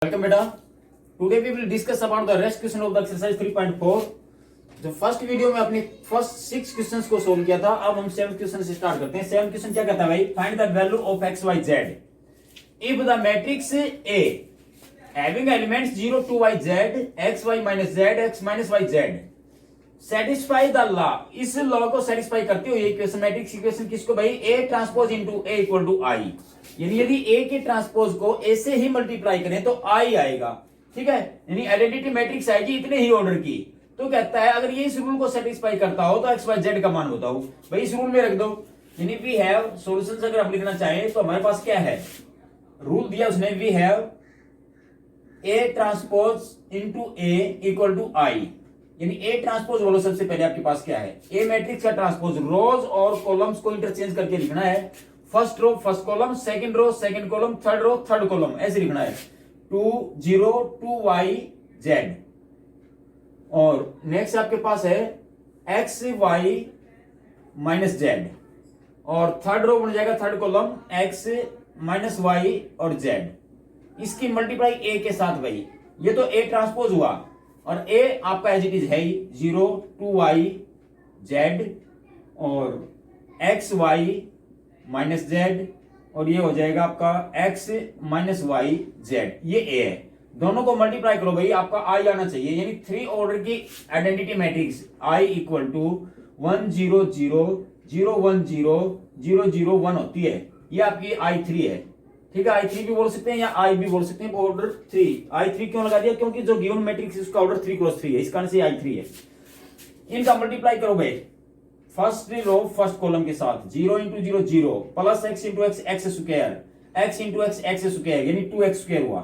Welcome beta. Today we will discuss about the rest question of the exercise 3.4. जो first video में अपने first 6 questions को solve किया था, अब हम 7th क्वेश्चन से स्टार्ट करते हैं। 7th क्वेश्चन क्या कहता है भाई? Find the value of x y z if the matrix A having elements 0 2 y z x y minus z x minus y z satisfy the law। इस law को satisfy करते हुए इक्वेशन मैट्रिक्स इक्वेशन किसको भाई? A transpose into A equal to I, यानी यदि A के transpose को A से ही मल्टीप्लाई करें तो I आएगा, ठीक है, यानी आइडेंटिटी मैट्रिक्स आएगी इतने ही ऑर्डर की। तो कहता है अगर ये इस रूल को सेटिस्फाई करता हो तो एक्स वाई जेड का मान बताओ। भाई इस रूल में रख दो, यानी वी हैव सॉल्यूशंस अगर हम लिखना चाहें तो हमारे पास क्या है? रूल दिया उसने, we have A transpose into A equal to I, यानी ए ट्रांसपोज बोलो। सबसे पहले आपके पास क्या है? ए मैट्रिक्स का ट्रांसपोज, रोज और कॉलम्स को इंटरचेंज करके लिखना है। First row first column, second row second column, third row third column, ऐसे लिखना है। 2 0 2 y z। और नेक्स्ट आपके पास है एक्स वाई माइनस जेड, और थर्ड रो बन जाएगा third column x minus y और जेड। इसकी मल्टीप्लाई ए के साथ भाई, ये तो ए ट्रांसपोज हुआ और ए आपका एज इट इज है ही 0 2 y z और एक्स वाई माइनस जेड, और ये हो जाएगा आपका एक्स माइनस वाई जेड, ये ए है। दोनों को मल्टीप्लाई करो भाई, आपका आई आना चाहिए, यानी 3 ऑर्डर की identity matrix I equal to 1 0 0 0 1 0 0 0 1 होती है। ये आपकी I3 है, ठीक है। I3 भी बोल सकते हैं या आई भी बोल सकते हैं। ऑर्डर 3, I3 क्यों लगा दिया? क्योंकि जो गिवन मैट्रिक्स है उसका ऑर्डर 3 क्रॉस 3 है, इस कारण से I3 है। इनका मल्टीप्लाई करो भाई, फर्स्ट रो फर्स्ट कॉलम के साथ 0 into 0 0 plus x into x x square, x into x x square, यानी 2x स्क्वायर हुआ।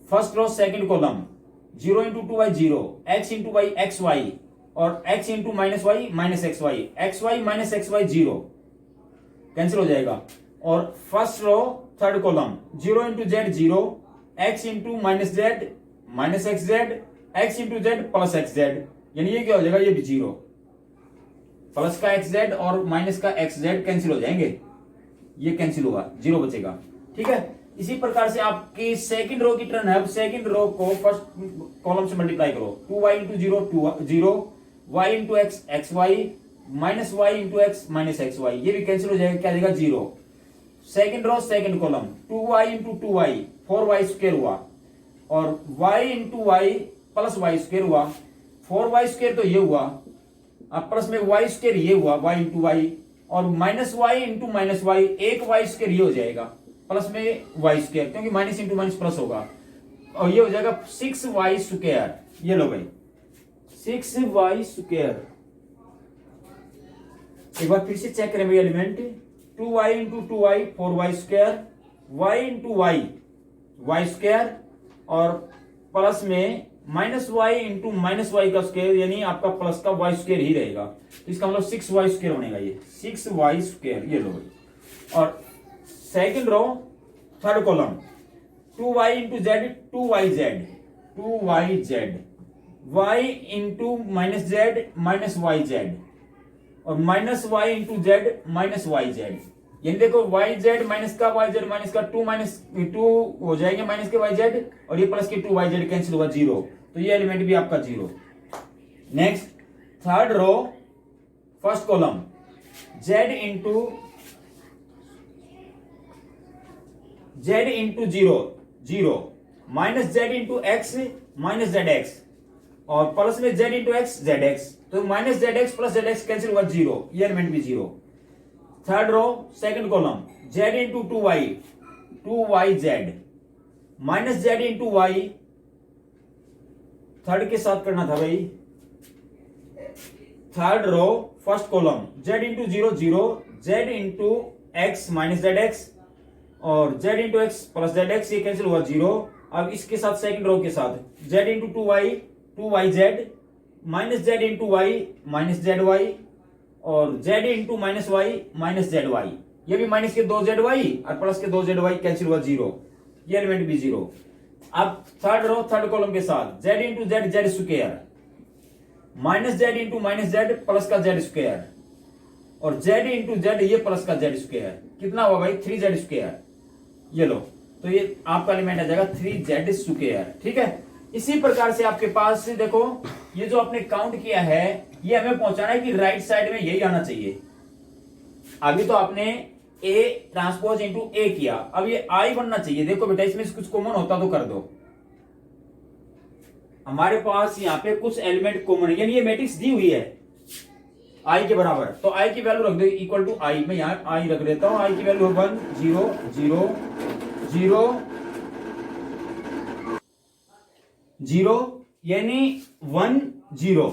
First row second column 0 into 2y 0, x into y x y, और x into minus y minus x y, x y minus x y 0 cancel हो जाएगा। और first row third column 0 into z 0, x into minus Z minus x Z, x into Z plus x Z, यानी ये क्या हो जाएगा? ये भी 0, प्लस का एक्स जेड और माइनस का एक्स जेड कैंसिल हो जाएंगे, ये कैंसिल होगा, 0 बचेगा, ठीक है। इसी प्रकार से आपकी सेकंड रो की टर्न है। अब सेकंड रो को फर्स्ट कॉलम से मल्टीप्लाई करो, 2y into 0 0 y into x x y minus Y into x minus x y, ये भी कैंसिल हो जाएगा, क्या देगा? 0। Second row second column 2y into 2y 4y square हुआ, और y into y plus y square हुआ, 4y स्क्वायर तो ये हुआ, अब प्लस में y स्क्वायर ये हुआ, y इंटू वाई, और minus Y into minus y, एक y स्क्वायर ये हो जाएगा, प्लस में y स्क्वायर, क्योंकि माइनस इंटू माइनस प्लस होगा, और ये हो जाएगा 6y स्क्वायर। ये लो भाई 6y स्क्वायर। एक बार फिर से चेक करें भाई element, 2y into 2y 4y square, y into y y square, और प्लस में minus Y into minus y का स्क्वायर, यानी आपका प्लस का वाई स्क्वायर ही रहेगा, तो इसका मतलब 6y स्क्वायर बनेगा, ये 6y स्क्वायर। ये लो भाई, और second row third column 2y into Z 2y Z 2y Z, y into minus Z minus Y Z, और minus Y into Z minus Y Z, यानी देखो वाई जेड माइनस का वाई जेड माइनस का 2 हो जाएंगे minus के Y Z, और ये प्लस के 2y जेड कैंसिल होगा 0, तो ये एलिमेंट भी आपका 0। Next third row first column z into 0 0 minus z into x minus Z X, और प्लस में z into X Z X, तो minus Z X plus Z X cancel हुआ 0, ये एलिमेंट भी 0। Third row second column z into 2y Z minus z into Y, third के साथ करना था भाई। Third row first column z into 0 0 z into x minus Z X, और z into x plus Z x, ये cancel हुआ 0। अब इसके साथ सेकंड रो के साथ z into 2y Z minus z into y minus z y, और z into minus y minus z y, ये भी माइनस के 2 जेड वाई और प्लस के 2 जेड वाई कैंसिल हुआ 0, ये एलिमेंट भी 0। अब थर्ड रो थर्ड कॉलम के साथ z into Z Z square minus z into minus Z plus का जेड स्क्वायर, और z इंटू जेड ये प्लस का जेड स्क्वायर, कितना हुआ भाई? 3z square. ये लो, तो ये आपका एलिमेंट आ जाएगा 3z स्क्वायर। ठीक है, इसी प्रकार से आपके पास देखो ये जो आपने काउंट किया है ये हमें पहुंचाना है कि राइट साइड में यही आना चाहिए। अभी तो आपने a ट्रांसपोज इंटू ए किया, अब ये I बनना चाहिए। देखो बेटा इसमें कुछ कॉमन होता तो कर दो। हमारे पास यहाँ पे कुछ एलिमेंट कॉमन है, यानी ये मैट्रिक्स दी हुई है I के बराबर, तो I की वैल्यू रख दो इक्वल टू I। मैं यहाँ I रख देता हूं, I की वैल्यू 1 0 0 0 0 यानी 1 0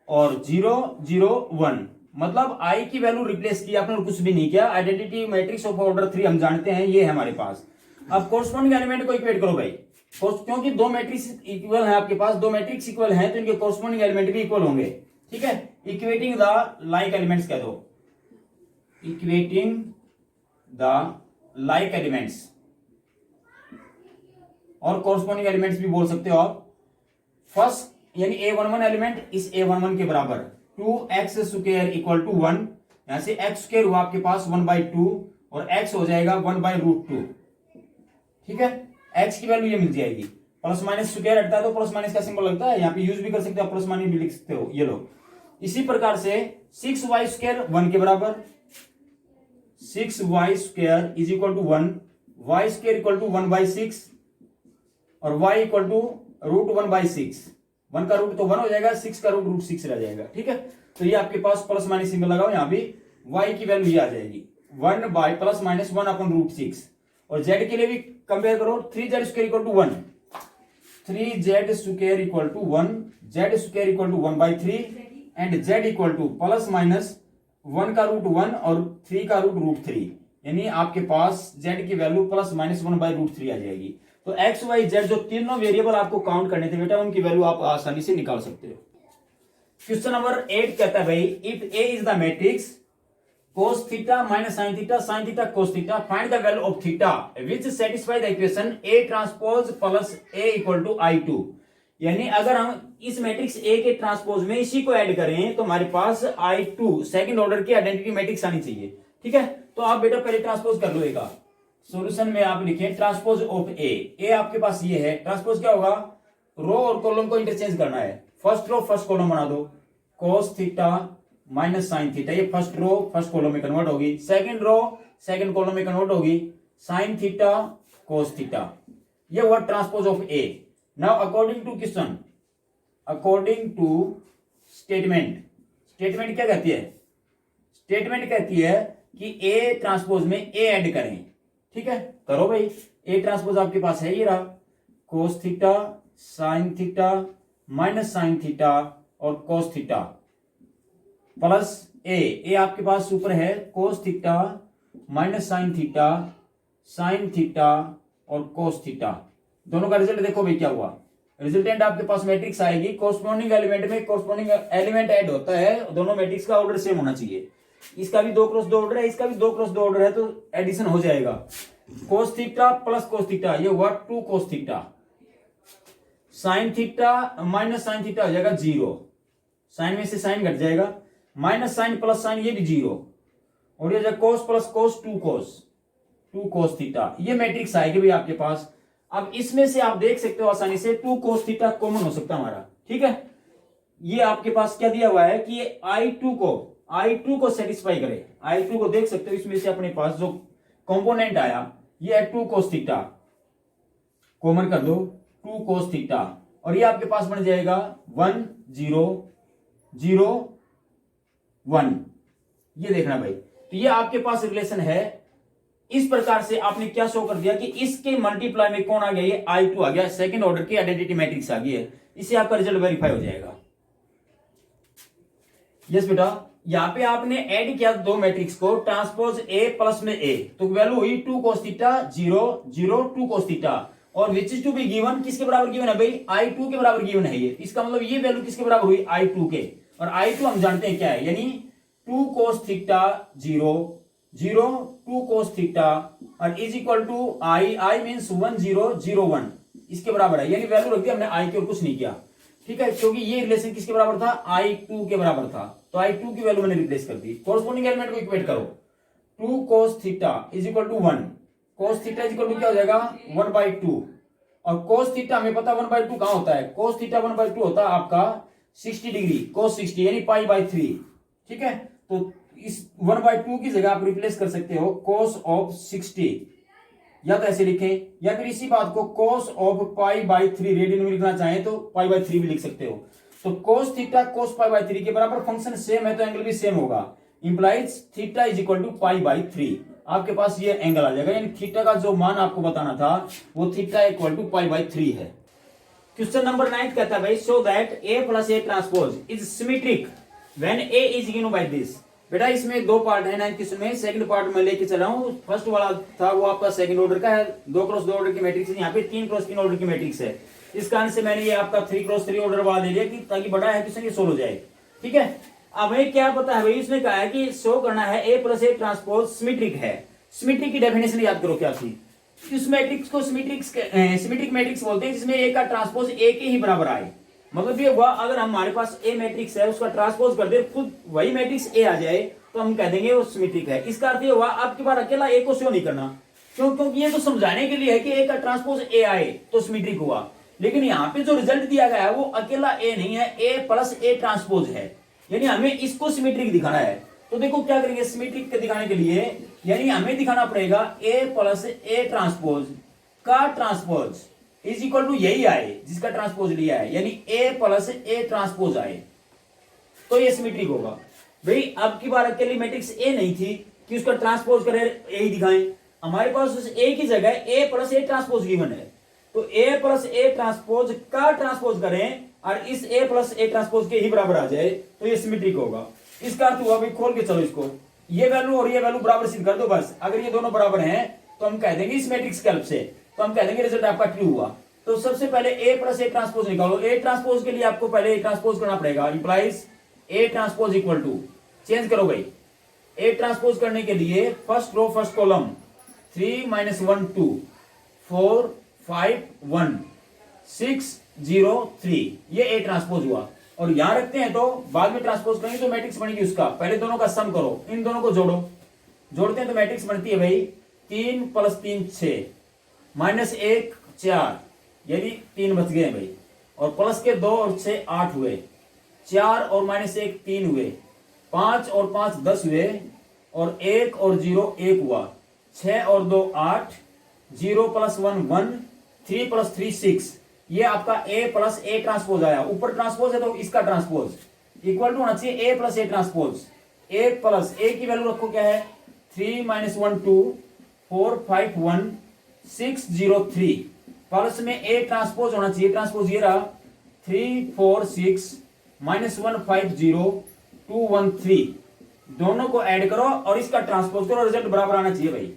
और 0 0 1, मतलब I की वैल्यू रिप्लेस की आपने और कुछ भी नहीं किया। आइडेंटिटी मैट्रिक्स ऑफ ऑर्डर 3 हम जानते हैं, ये है हमारे पास। अब कोरस्पॉन्डिंग एलिमेंट को इक्वेट करो भाई, क्योंकि दो मैट्रिक्स इक्वल है आपके पास, दो मैट्रिक्स इक्वल हैं तो इनके कोरस्पॉन्डिंग एलिमेंट भी इक्वल होंगे। ठीक है, इक्वेटिंग द लाइक एलिमेंट्स कह दो, इक्वेटिंग द लाइक एलिमेंट्स, और कोरस्पॉन्डिंग एलिमेंट्स भी बोल सकते हो आप। फर्स्ट यानी a11 एलिमेंट इस a11 के बराबर 2x स्क्वायर इक्वल टू 1, यहां से x स्क्वायर हुआ आपके पास 1/2 और x हो जाएगा 1/√2। ठीक है, x की वैल्यू ये मिल जाएगी, प्लस माइनस स्क्वायर हटता है तो प्लस माइनस का सिंबल लगता है, यहाँ पे यूज भी कर सकते हो, प्लस माइनस भी लिख सकते हो, ये लो। इसी प्रकार से 6y स्क्वायर 1 के बराबर, 6y square is equal to 1, y square equal to 1/6 और y इक्वल टू √1/6। 1 का रूट तो 1 हो जाएगा, 6 का रूट √6 रह जाएगा। ठीक है, तो ये आपके पास प्लस माइनस सिंबल लगाओ, यहाँ भी y की वैल्यू ये आ जाएगी 1 बाय प्लस माइनस 1/√6। और z के लिए भी कंपेयर करो, 3z square equal to 1, 3z square equal to 1, z square equal to 1/3 and z equal to plus minus 1 का रूट 1 और 3 का रूट √3, यानी आपके पास z की वैल्यू प्लस माइनस 1/√3 आ जाएगी। तो x y z जो तीनों वेरिएबल आपको काउंट करने थे बेटा, उनकी वैल्यू आप आसानी से निकाल सकते हो। क्वेश्चन नंबर 8 कहता है भाई, if a is the matrix cos theta minus sin theta cos theta, find the value of theta which satisfy the equation a transpose plus a equal to I2। यानी अगर हम इस मैट्रिक्स A के transpose में इसी को add करें तो हमारे पास I2 सेकंड ऑर्डर की आइडेंटिटी मैट्रिक्स आनी चाहिए। ठीक है, तो आप बेटा पहले ट्रांसपोज कर लो। एक सॉल्यूशन में आप लिखें ट्रांसपोज ऑफ A आपके पास ये है। ट्रांसपोज क्या होगा, रो और कॉलम को इंटरचेंज करना है। फर्स्ट रो फर्स्ट कॉलम बना दो, cos theta minus sine theta, ये फर्स्ट रो फर्स्ट कॉलम में कन्वर्ट होगी, सेकंड रो सेकंड कॉलम में कन्वर्ट होगी, साइन थीटा कोस थीटा, ये हुआ transpose of A. Now according to question, according to statement, statement क्या कहती है, स्टेटमेंट कहती है कि ए ट्रांसपोज में ए ऐड करें। ठीक है, करो भाई, ए ट्रांसपोज आपके पास है, ये रहा cos theta sine theta minus sine theta और कोस थीटा प्लस ए आपके पास ऊपर है cos theta minus sine theta और कोस थीटा। दोनों का रिजल्ट देखो भाई क्या हुआ, रिजल्टेंट आपके पास मैट्रिक्स आएगी। कोरस्पॉन्डिंग एलिमेंट में कोरस्पॉन्डिंग एलिमेंट ऐड होता है, दोनों मैट्रिक्स का ऑर्डर सेम होना चाहिए। इसका भी 2x2 ऑर्डर है, इसका भी 2x2 ऑर्डर है, तो एडिशन हो जाएगा। Cos theta plus cos theta, ये हुआ 2 cos theta, sine theta minus sine theta हो जाएगा 0, साइन में से साइन घट जाएगा, माइनस साइन प्लस साइन ये भी 0, और ये कोस प्लस कोस 2 कोस थीटा, ये मैट्रिक्स आएगी भाई आपके पास। अब इसमें से आप देख सकते हो आसानी से 2 कोस थीटा कॉमन हो सकता है हमारा। ठीक है, ये आपके पास क्या दिया हुआ है कि ये I2 को सेटिस्फाई करे। I2 को देख सकते हो, इसमें से अपने पास जो कंपोनेंट आया ये है 2 कोस थीटा, कॉमन कर दो 2 कोस थीटा, और ये आपके पास बन जाएगा 1 0 0 1। ये देखना भाई, तो ये आपके पास रिलेशन है। इस प्रकार से आपने क्या शो कर दिया कि इसके मल्टीप्लाई में कौन आ गया, ये I2 आ गया, सेकंड ऑर्डर की आइडेंटिटी मैट्रिक्स आ गई है। इससे आपका रिजल्ट वेरीफाई हो जाएगा। यस बेटा, यहां पे आपने ऐड किया दो मैट्रिक्स को, ट्रांसपोज A प्लस में A, तो वैल्यू हुई 2 कोस थीटा 0 0 2 कोस थीटा, और which is to be given, किसके बराबर गिवन है भाई, I2 के बराबर गिवन है ये। इसका मतलब ये वैल्यू किसके बराबर हुई, I2 के, और I2 हम जानते हैं क्या है, यानी 2 कोस थीटा 0 0 2 कोस थीटा और is equal to I means 1 0 0 1, इसके बराबर है। यानी वैल्यू रख दिया हमने I के और कुछ नहीं किया। ठीक है, क्योंकि ये रिलेशन किसके बराबर था, I2 के बराबर था, तो I2 की वैल्यू मैंने रिप्लेस कर दी। कोरस्पॉन्डिंग एलिमेंट को इक्वेट करो, 2 cos theta is equal to 1, cos theta equal to क्या हो जाएगा 1/2। और cos थीटा हमें पता 1/2 कहां होता है, cos थीटा 1/2 होता है आपका 60 डिग्री, cos 60 यानी π/3। ठीक है, तो इस 1/2 की जगह आप रिप्लेस कर सकते हो cos ऑफ 60, या तो ऐसे लिखें, या फिर इसी बात को cos ऑफ π/3 रेडियन में लिखना चाहें तो π/3 भी लिख सकते हो। तो cos थीटा cos π/3 के बराबर, फंक्शन सेम है तो एंगल भी सेम होगा, implies theta is equal to π/3। आपके पास ये एंगल आ जाएगा, यानी थीटा का जो मान आपको बताना था वो थीटा इक्वल टू π/3 है। क्वेश्चन नंबर 9 कहता है भाई, show that a plus A transpose is symmetric when a is given by this. बेटा इसमें दो पार्ट है 9th क्वेश्चन में, सेकंड पार्ट में लेके चला हूं। फर्स्ट वाला था वो आपका सेकंड ऑर्डर का है, 2x2 ऑर्डर की मैट्रिक्स है, यहाँ पे 3x3 ऑर्डर की मैट्रिक्स है। इस कारण से मैंने ये आपका 3x3 ऑर्डर वाला दे दिया कि ताकि बड़ा है क्वेश्चन ये सोल्व हो जाए। ठीक है, अब हमें क्या पता है भाई, इसने कहा है कि शो करना है a plus A transpose symmetric है। सिमेट्रिक की डेफिनेशन याद करो क्या थी, इस मैट्रिक्स को सिमेट्रिक मैट्रिक्स बोलते हैं जिसमें ए का ट्रांसपोज ए के ही बराबर आए। मतलब ये हुआ अगर हमारे पास ए मैट्रिक्स है उसका ट्रांसपोज कर दे खुद वही मैट्रिक्स ए आ जाए तो हम कह देंगे वो सिमेट्रिक है। इसका अर्थ ये हुआ अब की बार अकेला ए को शो नहीं करना, क्योंकि ये तो समझाने के लिए है कि ए का ट्रांसपोज ए आए तो सिमेट्रिक हुआ, लेकिन यहाँ पे जो रिजल्ट दिया गया है वो अकेला ए नहीं है, ए प्लस ए ट्रांसपोज है, यानी हमें इसको सिमेट्रिक दिखाना है। तो देखो क्या करेंगे सिमेट्रिक दिखाने के लिए, यानी हमें दिखाना पड़ेगा ए प्लस ए ट्रांसपोज का ट्रांसपोज इज इक्वल टू यही आए जिसका ट्रांसपोज लिया है, यानी ए प्लस ए ट्रांसपोज आए तो ये सिमेट्रिक होगा। भाई अब की बार अकेली मैट्रिक्स ए नहीं थी कि उसका ट्रांसपोज करें ए ही दिखाएं, हमारे पास उस ए की जगह ए प्लस ए ट्रांसपोज गिवन है, तो ए प्लस ए ट्रांसपोज का ट्रांसपोज करें और इस ए प्लस ए ट्रांसपोज के ही बराबर आ जाए तो ये सिमेट्रिक होगा। इसका अर्थ हुआ भाई, खोल के चलो इसको, ये वैल्यू और ये वैल्यू बराबर सिद्ध कर दो बस। अगर ये दोनों बराबर हैं तो हम कह देंगे इस मैट्रिक्स के हेल्प से, तो हम कह देंगे रिजल्ट आपका ट्रू हुआ। तो सबसे पहले ए प्लस ए ट्रांसपोज निकालो। ए ट्रांसपोज के लिए आपको पहले ए ट्रांसपोज करना पड़ेगा, implies A transpose equal to, change करो भाई, ए ट्रांसपोज करने के लिए फर्स्ट रो फर्स्ट कॉलम 3 - 1 2 4 5 1 6 0 3, ये ए ट्रांसपोज हुआ। और यहां रखते हैं तो बाद में ट्रांसपोज करेंगे तो मैट्रिक्स बनेगी उसका, पहले दोनों का सम करो, इन दोनों को जोड़ो, जोड़ते हैं तो मैट्रिक्स बनती है भाई 3 + 3 6 -1 4, यानी 3 बच गए भाई, और प्लस के 2 और 6 8 हुए, 4 और -1 3 हुए, 5 और 5 10 हुए, और 1 और 0 1 हुआ, 6 और 2 8, 0 + 1 1, 3 + 3 6, ये आपका a प्लस ए ट्रांसपोज आया। ऊपर ट्रांसपोज है तो इसका ट्रांसपोज इक्वल टू होना चाहिए a plus A transpose. a plus A की वैल्यू रखो क्या है 3 - 1 2 4 5 1 6 0 3, प्लस में a ट्रांसपोज होना चाहिए, ट्रांसपोज ये रहा 3 4 6 -1 5 0 2 1 3, दोनों को ऐड करो और इसका ट्रांसपोज करो, रिजल्ट बराबर आना चाहिए भाई।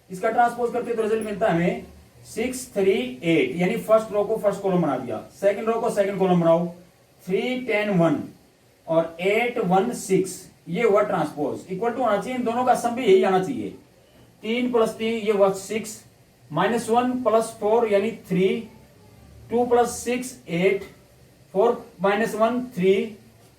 इसका ट्रांसपोज करते तो रिजल्ट मिलता है हमें 6 3 8, यानी फर्स्ट रो को फर्स्ट कॉलम बना दिया, सेकंड रो को सेकंड कॉलम बनाओ, 3 10 1 और 8 1 6, ये हुआ ट्रांसपोज। इक्वल टू होना चाहिए, इन दोनों का सम भी यही आना चाहिए, 3 + 3 ये हुआ 6, -1 + 4 यानी 3, 2 + 6 8, 4 - 1 3,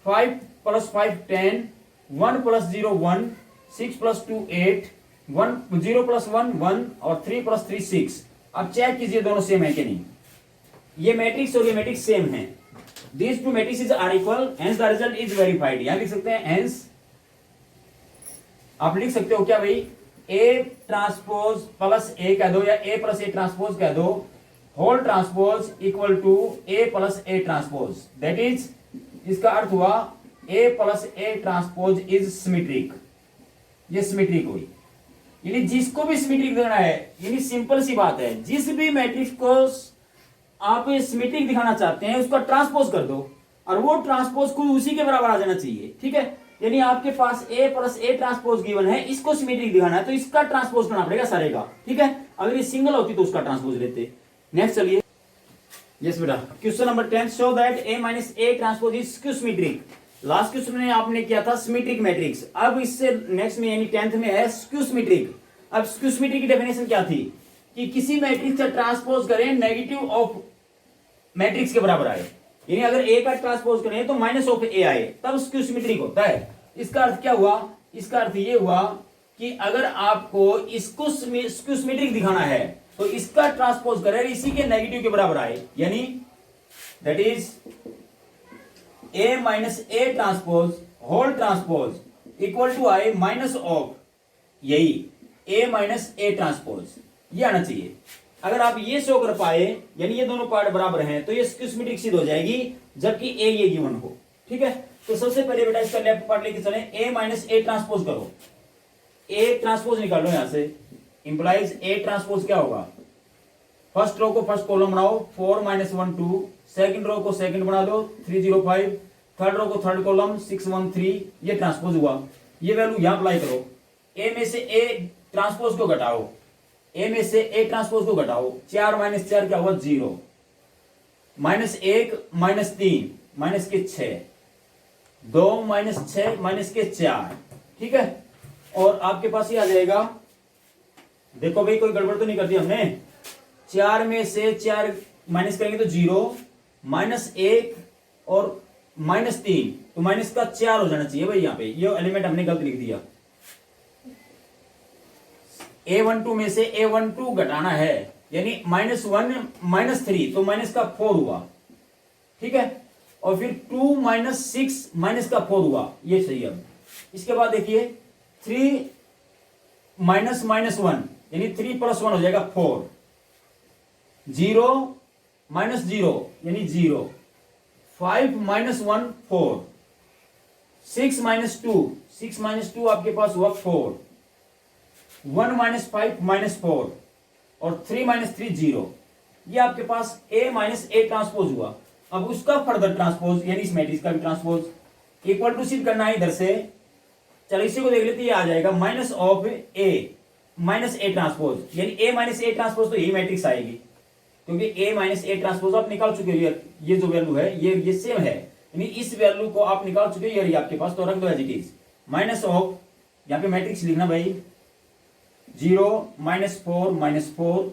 5 + 5 10, 1 + 0 1, 6 + 2 8, 1 0 + 1 1 और 3 + 3 6। अब चेक कीजिए दोनों सेम है कि नहीं, ये मैट्रिक्स और ये मैट्रिक्स सेम है, these two matrices are equal, hence the result is verified. यहां लिख सकते हैं हेंस, आप लिख सकते हो क्या भाई, ए ट्रांसपोज प्लस ए कह दो या ए प्लस ए ट्रांसपोज कह दो, whole transpose equal to A plus A transpose, that is, इसका अर्थ हुआ A plus A transpose is symmetric, ये सिमेट्रिक हुई। यानी जिसको भी सिमेट्रिक देना है, यानी सिंपल सी बात है, जिस भी मैट्रिक्स को आप सिमेट्रिक दिखाना चाहते हैं उसका ट्रांसपोज कर दो और वो ट्रांसपोज को उसी के बराबर आ जाना चाहिए। ठीक है, यानी आपके पास a plus A transpose given है, इसको सिमेट्रिक दिखाना है तो इसका ट्रांसपोज करना पड़ेगा सारे का। ठीक है, अगर ये सिंगल होती तो उसका ट्रांसपोज लेते। नेक्स्ट चलिए, यस बेटा, question number 10, show that a - a transpose is skew symmetric. Last question में आपने किया था सिमेट्रिक मैट्रिक्स, अब इससे नेक्स्ट में यानी 10th में है स्क्यू सिमेट्रिक। अब स्क्यू सिमेट्रिक की डेफिनेशन क्या थी कि किसी मैट्रिक्स का ट्रांसपोज करें नेगेटिव ऑफ मैट्रिक्स के बराबर आए, यानी अगर ए का ट्रांसपोज करें तो -ऑफ ए आए, तब स्क्यू सिमेट्रिक होता है। इसका अर्थ क्या हुआ, इसका अर्थ ये हुआ कि अगर आपको इसको स्क्यू सिमेट्रिक दिखाना है तो इसका ट्रांसपोज करें इसी के नेगेटिव के बराबर आए, यानी that is A minus A transpose whole transpose equal to I minus of यही ए माइनस ए ट्रांसपोज, ये आना चाहिए। अगर आप ये शो कर पाए यानी ये दोनों पार्ट बराबर हैं तो ये स्क्यू सिमेट्रिक सिद्ध हो जाएगी, जबकि ए ये गिवन हो। ठीक है, तो सबसे पहले बेटा इसका लेफ्ट पार्ट लेके चले, ए माइनस ए ट्रांसपोज करो, ए ट्रांसपोज निकालो यहां से, इंप्लाइज ए ट्रांसपोज क्या होगा, फर्स्ट रो को फर्स्ट कॉलम बनाओ 4 - 1 2, सेकंड रो को सेकंड बना दो 3 0 5, थर्ड रो को थर्ड कॉलम 6 1 3, ये ट्रांसपोज हुआ। ये वैल्यू यहां अप्लाई करो, ए में से ए ट्रांसपोज को घटाओ, ए में से ए ट्रांसपोज को घटाओ, 4 - 4 क्या हुआ 0, -1 - 3 माइनस के 6, 2 - 6 माइनस के 4। ठीक है, और आपके पास ये आ जाएगा, देखो भाई कोई गड़बड़ तो नहीं कर दी हमने, 4 में से 4 माइनस करेंगे तो 0, -1 और -3 तो माइनस का 4 हो जाना चाहिए भाई, यहाँ पे ये एलिमेंट हमने गलत लिख दिया। A12 में से A12 घटाना है यानी -1 - 3 तो माइनस का 4 हुआ। ठीक है, और फिर 2 - 6 माइनस का 4 हुआ, ये सही है। इसके बाद देखिए 3 - -1 यानी 3 + 1 हो जाएगा 4, 0 - 0 यानी 0, 5 - 1 4, 6 - 2 6 - 2 आपके पास हुआ 4, 1 - 5 - 4 और 3 - 3 0, ये आपके पास A माइनस ए ट्रांसपोज हुआ। अब उसका फर्दर ट्रांसपोज यानी इस मैट्रिक्स का भी ट्रांसपोज इक्वल टू सिद्ध करना है इधर से, चलो इसी को देख लेते हैं, ये आ जाएगा minus of A minus A transpose यानी ए माइनस ए ट्रांसपोज, तो यही मैट्रिक्स आएगी क्योंकि ए माइनस ए ट्रांसपोज आप निकाल चुके हो, ये जो वैल्यू है ये सेम है, यानी इस वैल्यू को आप निकाल चुके हो, ये आपके पास, तो रख दो as it is, minus of, यहाँ पे मैट्रिक्स लिखना भाई 0 - 4 - 4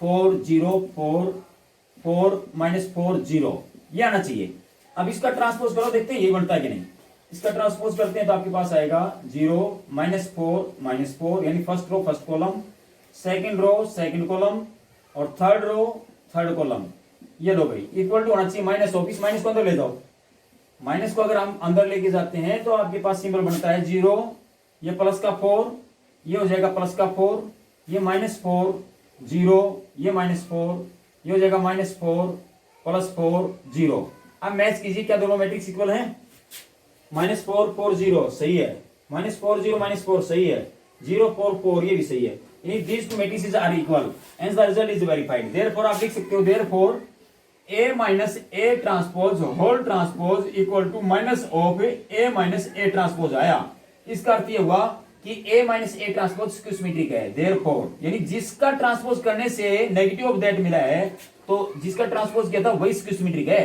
4 0 4 4 - 4 0, ये आना चाहिए। अब इसका ट्रांसपोज करो, देखते हैं ये बनता है कि नहीं। इसका ट्रांसपोज करते हैं तो आपके पास आएगा 0 - 4 - 4 यानी first row first column, second row second column और थर्ड रो थर्ड कॉलम, ये लो भाई, इक्वल टू होना चाहिए माइनस ऑफ, इस माइनस को अंदर ले जाओ, माइनस को अगर हम अंदर लेके जाते हैं तो आपके पास सिंबल बनता है 0, ये प्लस का 4, ये हो जाएगा प्लस का 4, ये -4 0, ये -4, ये हो जाएगा -4 + 4 0। अब मैच कीजिए क्या दोनों मैट्रिक्स इक्वल हैं, -4 4 0 सही है, -4 0 -4 सही है, 0 4 4 ये भी सही है, यानी these two matrices are equal hence the result is verified। therefore आप लिख सकते हो therefore A minus A transpose whole transpose equal to minus of A minus A transpose आया। इसका अर्थ ये हुआ कि A minus A transpose skew symmetric है। देयरफॉर यानी जिसका ट्रांसपोज करने से नेगेटिव ऑफ दैट मिला है, तो जिसका ट्रांसपोज किया था वही स्क्यू सिमेट्रिक है।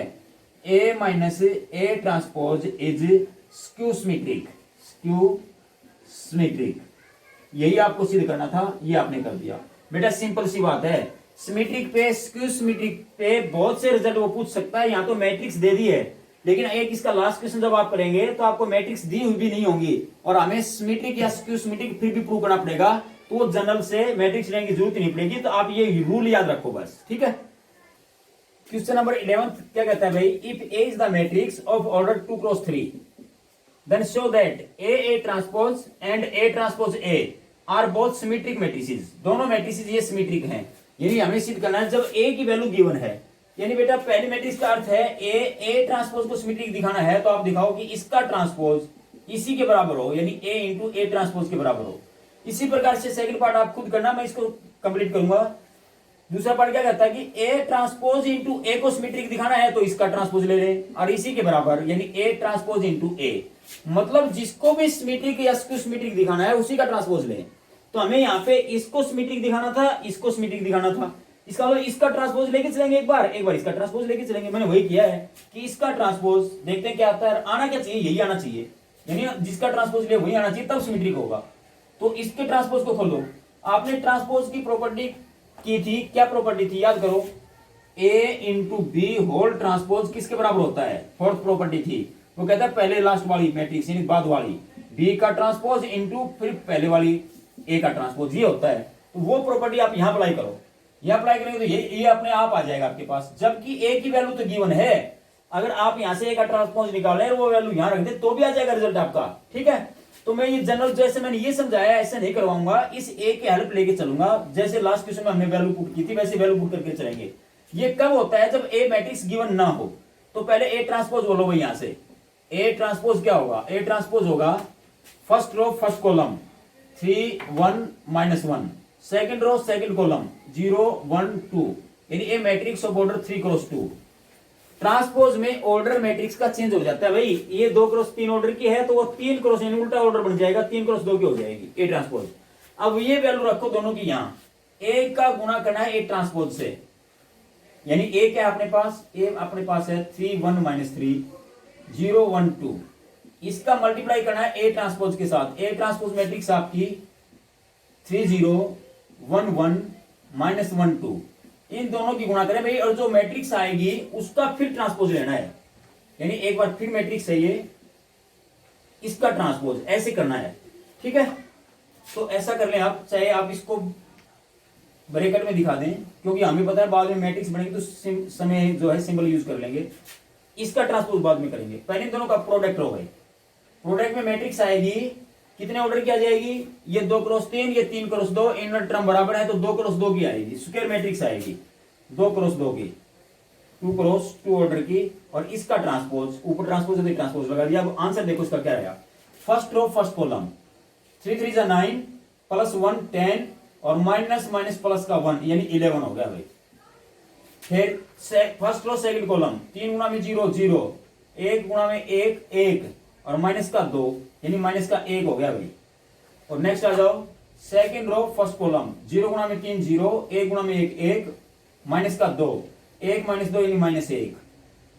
A minus A transpose is skew symmetric, skew symmetric, यही आपको सिद्ध करना था, ये आपने कर दिया बेटा। सिंपल सी बात है, सिमेट्रिक पे स्क्यू सिमेट्रिक पे बहुत से रिजल्ट वो पूछ सकता है। यहाँ तो मैट्रिक्स दे दी है, लेकिन एक इसका लास्ट क्वेश्चन जब आप करेंगे तो आपको मैट्रिक्स दी हुई भी नहीं होंगी और हमें सिमेट्रिक या स्क्यू सिमेट्रिक फिर भी प्रूव करना पड़ेगा, तो वो जनरल से मैट्रिक्स लेने की जरूरत नहीं पड़ेगी। तो आप ये रूल याद रखो बस, ठीक है। क्वेश्चन नंबर 11 क्या कहता है भाई, if A is the matrix of order 2 cross 3 then show that A transpose and A transpose A are both symmetric matrices। दोनों मैट्रिसेस ये सिमेट्रिक हैं, यानी हमें सिद्ध करना है जब A की वैल्यू गिवन है। यानी बेटा पहले मैट्रिक्स का अर्थ है A ट्रांसपोज को सिमेट्रिक दिखाना है, तो आप दिखाओ कि इसका ट्रांसपोज इसी के बराबर हो, यानी A इंटू A ट्रांसपोज के बराबर हो। इसी प्रकार से सेकंड पार्ट आप खुद करना, मैं इसको कंप्लीट करूंगा। दूसरा पार्ट क्या कहता है कि A ट्रांसपोज इंटू A को सिमेट्रिक दिखाना है, तो इसका ट्रांसपोज ले लें और इसी के बराबर, यानी A ट्रांसपोज इंटू A, मतलब जिसको भी सिमेट्रिक या स्क्यू सिमेट्रिक दिखाना है उसी का ट्रांसपोज लें। तो हमें यहाँ पे इसको सिमेट्रिक दिखाना था, इसको सिमेट्रिक दिखाना था, इसका मतलब इसका ट्रांसपोज लेके चलेंगे एक बार इसका ट्रांसपोज लेके चलेंगे। मैंने वही किया है कि इसका ट्रांसपोज देखते हैं क्या आता है, आना क्या चाहिए, यही आना चाहिए, यानी जिसका ट्रांसपोज ले वही आना चाहिए, तब सिमेट्रिक होगा। तो इसके ट्रांसपोज को खोलो। आपने ट्रांसपोज की प्रॉपर्टी की थी, क्या प्रॉपर्टी थी याद करो, A into B whole transpose किसके बराबर होता है, फोर्थ प्रॉपर्टी थी, वो कहता है पहले लास्ट वाली मैट्रिक्स यानी बाद वाली, बी का ट्रांसपोज इंटू फिर पहले वाली ए का ट्रांसपोज ये होता है। तो वो प्रॉपर्टी आप यहां अप्लाई करो, ये अप्लाई करेंगे तो ये अपने आप आ जाएगा आपके पास, जबकि ए की वैल्यू तो गिवन है। अगर आप यहां से ए का ट्रांसपोज निकालें और वो वैल्यू यहां रख दे तो भी आ जाएगा रिजल्ट आपका। ठीक है, तो मैं ये जनरल जैसे मैंने ये समझाया ऐसे नहीं करवाऊंगा, इस ए की हेल्प लेके चलूंगा। जैसे लास्ट क्वेश्चन में हमने वैल्यू पुट की थी वैसे वैल्यू पुट करके चलेंगे। ये कब होता है? जब ए मैट्रिक्स गिवन ना हो। तो पहले ए ट्रांसपोज बोलो भाई, यहां से ए ट्रांसपोज क्या होगा? ए ट्रांसपोज होगा first row first column 3 1 -1, second row second column 0 1 2, यानी A matrix of order 3 cross 2। Transpose में ऑर्डर मैट्रिक्स का चेंज हो जाता है भाई। ये 2 क्रॉस 3 ऑर्डर की है तो वो 3 क्रॉस यानी उल्टा ऑर्डर बन जाएगा, 3 क्रॉस 2 की हो जाएगी ए ट्रांसपोज। अब ये वैल्यू रखो दोनों की, यहां ए का गुणा करना है ए ट्रांसपोज से, यानी ए क्या है अपने पास? ए अपने पास है 3 1 -3 0 1 2, इसका मल्टीप्लाई करना है ए ट्रांसपोज के साथ। ए ट्रांसपोज मैट्रिक्स आपकी 3 0 1 1 -1 2, इन दोनों की गुणा करें भाई, और जो मैट्रिक्स आएगी उसका फिर ट्रांसपोज लेना है, यानी एक बार फिर मैट्रिक्स है ये, इसका ट्रांसपोज ऐसे करना है। ठीक है, तो ऐसा कर लें आप, चाहे आप इसको ब्रैकेट में दिखा दें क्योंकि हमें पता है बाद में मैट्रिक्स बनेगी तो समय जो है सिंबल यूज कर लेंगे, इसका ट्रांसपोज बाद में करेंगे। पहले दोनों का प्रोडक्ट हो गए, प्रोडक्ट में मैट्रिक्स आएगी, कितने ऑर्डर की आ जाएगी? ये 2 क्रॉस 3, ये 3 क्रॉस 2, इनर टर्म बराबर है तो 2 क्रॉस 2 की आएगी, स्क्वायर मैट्रिक्स आएगी 2 क्रॉस 2 की, 2 क्रॉस 2 ऑर्डर की, और इसका ट्रांसपोज ऊपर ट्रांसपोज है ट्रांसपोज लगा दिया। अब आंसर देखो इसका क्या आया, first row first column 3 3 9 plus 1 10 और माइनस माइनस प्लस का 1 यानी 11 हो गया भाई। फिर फर्स्ट रो सेकंड कॉलम 3 गुणा में 0 0, 1 गुणा में 1 1 और माइनस का 2 यानी माइनस का 1 हो गया भाई। और नेक्स्ट आ जाओ सेकंड रो फर्स्ट कॉलम 0 गुणा में 3 0, 1 गुणा में 1 1 माइनस का 2, 1 - 2 यानी -1,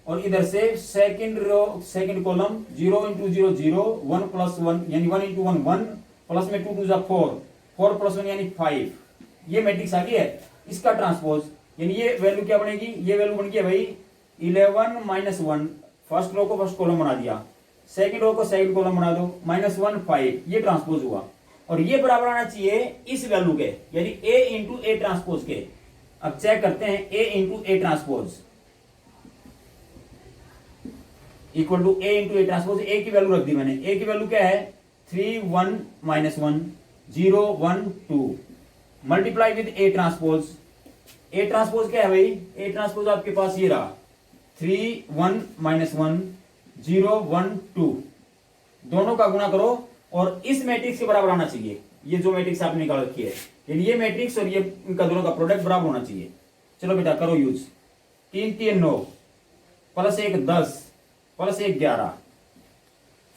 और इधर से सेकंड रो सेकंड कॉलम 0 × 0 0 1 + 1 यानी 1 × 1 1 प्लस में 2 2 4 4 + 1 यानी 5, ये मैट्रिक्स आ गई है। इसका ट्रांसपोज यानी ये वैल्यू क्या बनेगी? ये वैल्यू बन गई भाई 11 - 1, फर्स्ट रो को फर्स्ट कॉलम बना दिया, सेकंड रो को सेकंड कॉलम बना दो, -1 5, ये ट्रांसपोज हुआ। और ये बराबर आना चाहिए इस वैल्यू के, यानी a × a ट्रांसपोज के। अब चेक करते हैं a × a transpose equal to a × a transpose. a की वैल्यू रख दी मैंने, a की वैल्यू क्या है? 3 1 -1 0 1 2 multiply with a transpose. a transpose क्या है भाई? a ट्रांसपोज आपके पास ये रहा 3 1 -1 0 1 2, दोनों का गुणा करो और इस मैट्रिक्स के बराबर आना चाहिए, ये जो मैट्रिक्स आपने निकाल रखी है, यानी ये मैट्रिक्स और ये इनका दोनों का प्रोडक्ट बराबर होना चाहिए। चलो बेटा करो यूज, 3 3 9 प्लस 1 10 प्लस 1 11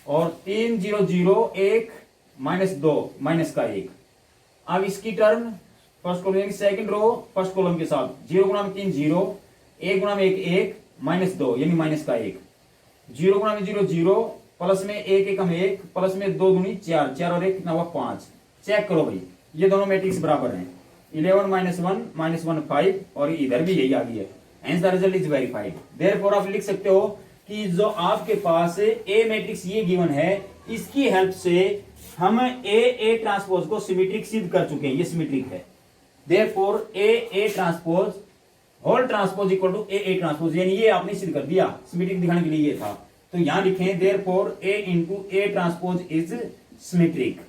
और 3 0 0 1 -2 माइनस का 1। अब इसकी term first column second row first column के साथ 0 गुणा में 3 0, 1 गुणा में 1 1 -2 यानी माइनस का 1, 0 गुणा में 0 0 प्लस में 1 1 में 1 प्लस में 2 दूनी 4 4 और 1 कितना हुआ 5। चेक करो भाई, ये दोनों मैट्रिक्स बराबर हैं, 11 -1 -1 5 और इधर भी यही आ गई है। Hence the result is verified. Therefore आप लिख सकते हो कि जो आपके पास ए मैट्रिक्स ये गिवन है, इसकी हेल्प से हम ए ट्रांसपोज को सिमेट्रिक सिद्ध कर चुके हैं, ये सिमेट्रिक है। Therefore A transpose whole transpose equal to A transpose, यानी ये आपने सिद्ध कर दिया, सिमेट्रिक दिखाने के लिए ये था। तो यहां लिखें therefore A × a transpose is symmetric.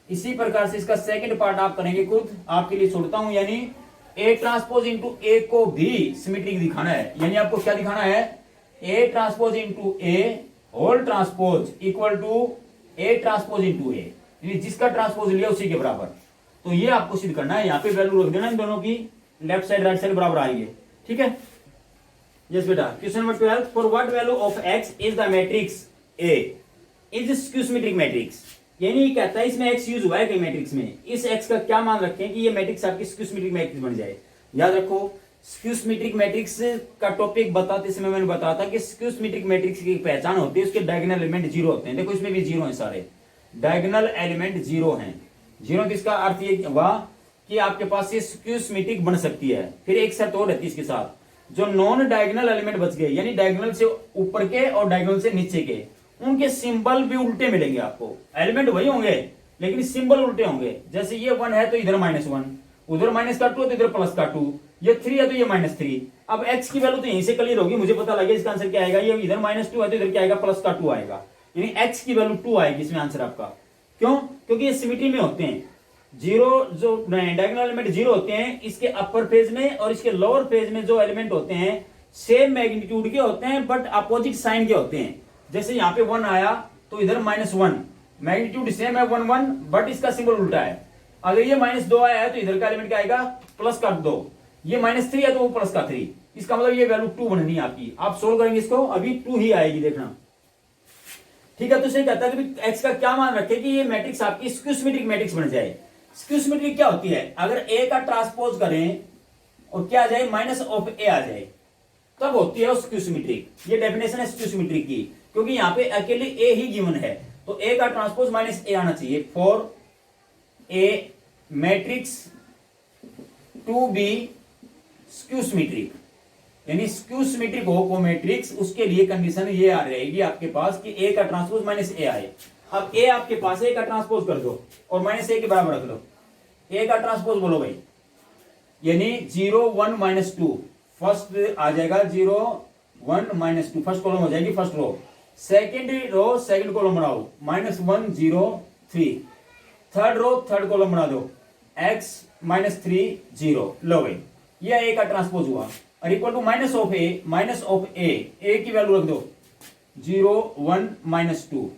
इसी प्रकार से इसका सेकंड पार्ट आप करेंगे खुद, आपके लिए छोड़ता हूं, यानी ए ट्रांसपोज × a को भी सिमेट्रिक दिखाना है। यानी आपको क्या दिखाना है? A transpose × a whole transpose equal to A transpose × a, यानी जिसका ट्रांसपोज लिया उसी के बराबर। तो ये आपको सिद्ध करना है, यहाँ पे वैल्यू रख देना इन दोनों की, लेफ्ट साइड राइट साइड बराबर आएंगे। ठीक है, यस बेटा। Question number 12, for what value of x is the matrix A is skew symmetric matrix. यानी कहता है इसमें x यूज हुआ है कई मैट्रिक्स में, इस x का क्या मान रखें कि ये मैट्रिक्स आपकी स्क्यू सिमेट्रिक मैट्रिक्स बन जाए। याद रखो स्क्यू सिमेट्रिक मैट्रिक्स का टॉपिक बताते समय मैंने बताया था कि स्क्यू सिमेट्रिक मैट्रिक्स की पहचान होती है उसके डायगोनल एलिमेंट 0 होते हैं। देखो इसमें भी 0 हैं, सारे डायगोनल एलिमेंट 0 हैं। 0 तो इसका अर्थ ये हुआ कि आपके पास ये स्क्यू सिमेट्रिक बन सकती है। फिर एक शर्त और रहती है इसके साथ, जो नॉन डायगोनल एलिमेंट बच गए, यानी डायगोनल से ऊपर के और डायगोनल से नीचे के, उनके सिंबल भी उल्टे मिलेंगे आपको। एलिमेंट वही होंगे लेकिन सिंबल उल्टे होंगे। जैसे ये 1 है तो इधर -1, उधर -2 तो इधर +2, ये 3 है तो ये -3। अब x की वैल्यू तो यहीं से क्लियर होगी, मुझे पता लगे इसका आंसर क्या आएगा। ये इधर -2 है तो इधर क्या आएगा, +2 आएगा, यानी x की वैल्यू 2 आएगी इसमें आंसर आपका। क्यों? क्योंकि ये सिमिट्री में होते हैं। जीरो जो डायगोनल एलिमेंट जीरो होते हैं, इसके अपर फेज में और इसके लोअर फेज में जो एलिमेंट होते हैं सेम मैग्नीट्यूड के होते हैं बट अपोजिट साइन के होते हैं। जैसे यहाँ पे 1 आया तो इधर -1, मैग्नीट्यूड सेम है 1 1 बट इसका सिंबल उल्टा है। अगर ये -2 आया है तो इधर का एलिमेंट क्या आएगा, +2। ये -3 है तो वो +3। इसका मतलब ये वैल्यू 2 बननी है आपकी। आप सोल्व करेंगे इसको, अभी 2 ही आएगी, देखना। ठीक है, तो इसे कहता है कि एक्स का क्या मान रखे कि ये मैट्रिक्स आपकी स्क्यू सिमेट्रिक मैट्रिक्स बन जाए। स्क्यू सिमेट्रिक क्या होती है, अगर ए का ट्रांसपोज करें और क्या आ जाए, -a आ जाए, तब होती है स्क्यू सिमेट्रिक। ये डेफिनेशन है स्क्यू सिमेट्रिक की, क्योंकि यहां पे अकेले ए ही गिवन है, तो ए का ट्रांसपोज -a आना चाहिए for a matrix to be skew symmetric. यानी स्क्यू सिमेट्रिक हो को मैट्रिक्स, उसके लिए कंडीशन ये आ रहेगी आपके पास कि ए का ट्रांसपोज -a आए। अब ए आपके पास, ए का ट्रांसपोज कर दो और -a के बराबर रख लो। ए का ट्रांसपोज बोलो भाई, यानी 0 1 -2 फर्स्ट आ जाएगा, 0 1 -2 फर्स्ट कॉलम हो जाएगी, first row. Second row second column बनाओ, -1 0 3। थर्ड रो थर्ड कॉलम बना दो, x -3 0। लो भाई, ये ए का ट्रांसपोज हुआ और इक्वल टू -a की वैल्यू रख दो, 0 1 -2